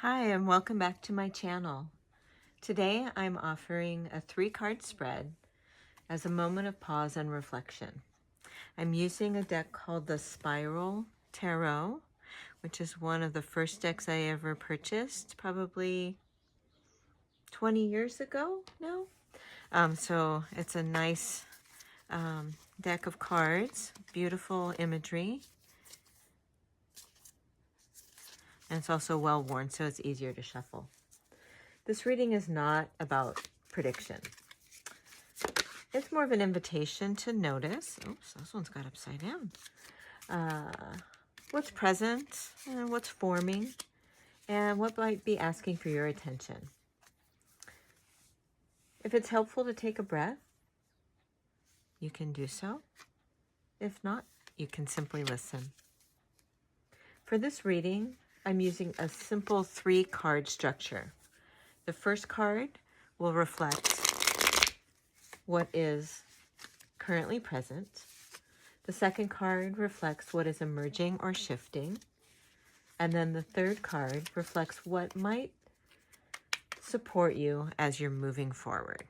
Hi, and welcome back to my channel. Today I'm offering a 3-card spread as a moment of pause and reflection. I'm using a deck called the Spiral Tarot, which is one of the first decks I ever purchased, probably 20 years ago now. So it's a nice deck of cards, beautiful imagery, and it's also well worn, so it's easier to shuffle. This reading is not about prediction. It's more of an invitation to notice. Oops, this one's got upside down. What's present, what's forming, and what might be asking for your attention. If it's helpful to take a breath, you can do so. If not, you can simply listen. For this reading, I'm using a simple 3-card structure. The first card will reflect what is currently present. The second card reflects what is emerging or shifting. And then the third card reflects what might support you as you're moving forward.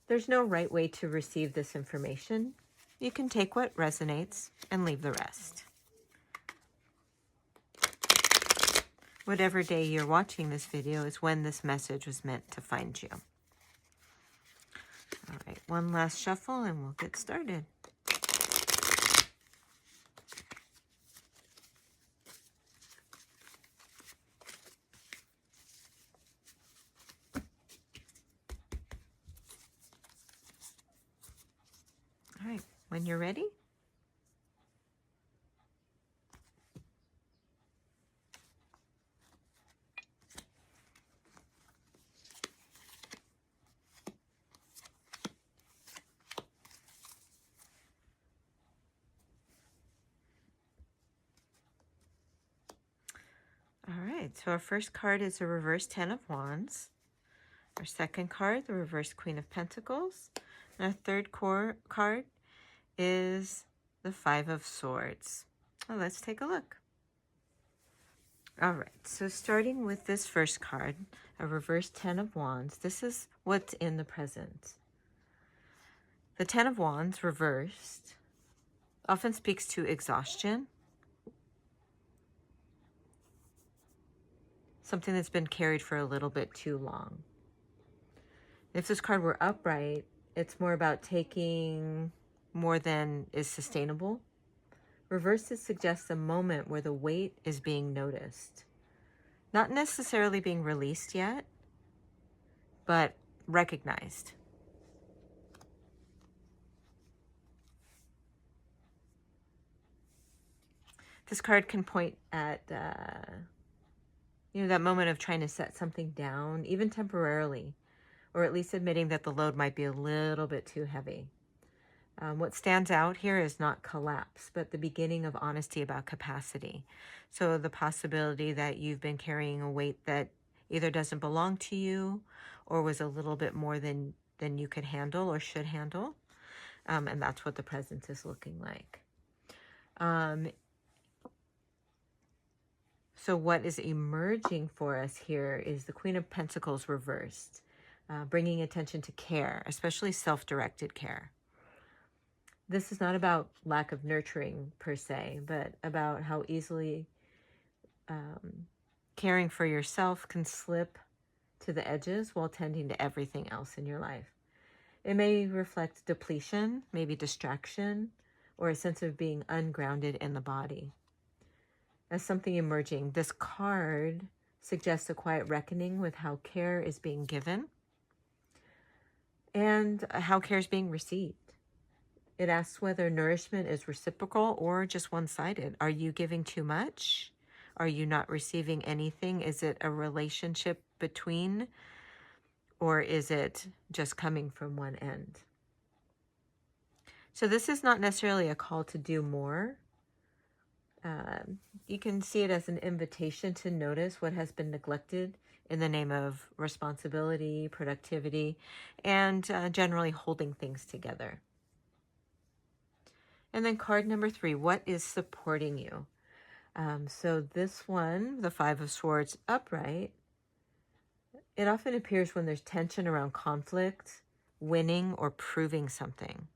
There's no right way to receive this information. You can take what resonates and leave the rest. Whatever day you're watching this video is when this message was meant to find you. All right, one last shuffle and we'll get started. All right, when you're ready, all right, so our first card is a reverse 10 of Wands. Our second card, the reverse Queen of Pentacles. And our third card is the 5 of Swords. Well, let's take a look. All right, so starting with this first card, a reverse 10 of Wands, this is what's in the present. The 10 of Wands reversed often speaks to exhaustion, something that's been carried for a little bit too long. If this card were upright, it's more about taking more than is sustainable. Reverses suggests a moment where the weight is being noticed. Not necessarily being released yet, but recognized. This card can point at, that moment of trying to set something down, even temporarily, or at least admitting that the load might be a little bit too heavy. What stands out here is not collapse, but the beginning of honesty about capacity. So the possibility that you've been carrying a weight that either doesn't belong to you or was a little bit more than you could handle or should handle. And that's what the present is looking like. So what is emerging for us here is the Queen of Pentacles reversed, bringing attention to care, especially self-directed care. This is not about lack of nurturing per se, but about how easily caring for yourself can slip to the edges while tending to everything else in your life. It may reflect depletion, maybe distraction, or a sense of being ungrounded in the body. As something emerging, this card suggests a quiet reckoning with how care is being given and how care is being received. It asks whether nourishment is reciprocal or just one-sided. Are you giving too much? Are you not receiving anything? Is it a relationship between, or is it just coming from one end? So this is not necessarily a call to do more. You can see it as an invitation to notice what has been neglected in the name of responsibility, productivity, and generally holding things together. And then card number 3, what is supporting you? So this one, the 5 of Swords upright, it often appears when there's tension around conflict, winning, or proving something.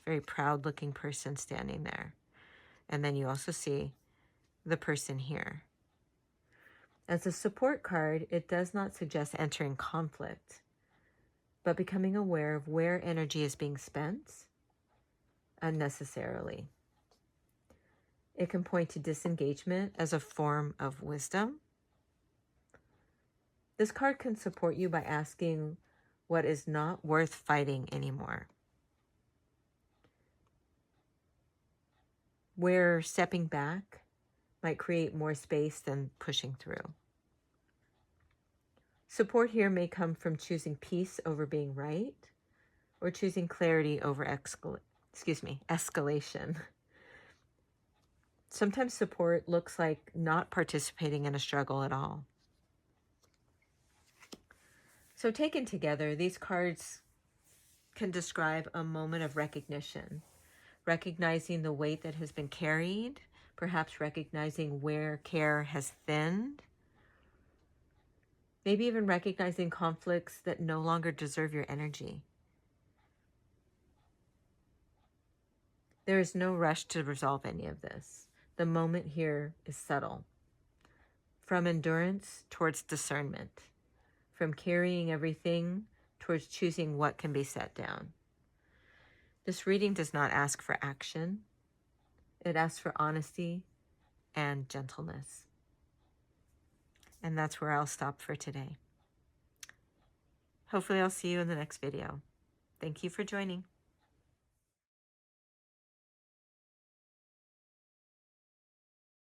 Very proud looking person standing there. And then you also see the person here. As a support card, it does not suggest entering conflict, but becoming aware of where energy is being spent unnecessarily. It can point to disengagement as a form of wisdom. This card can support you by asking what is not worth fighting anymore. Where stepping back might create more space than pushing through. Support here may come from choosing peace over being right, or choosing clarity over escalation. Sometimes support looks like not participating in a struggle at all. So taken together, these cards can describe a moment of recognition, recognizing the weight that has been carried, perhaps recognizing where care has thinned, maybe even recognizing conflicts that no longer deserve your energy. There is no rush to resolve any of this. The moment here is subtle. From endurance towards discernment. From carrying everything towards choosing what can be set down. This reading does not ask for action. It asks for honesty and gentleness. And that's where I'll stop for today. Hopefully I'll see you in the next video. Thank you for joining.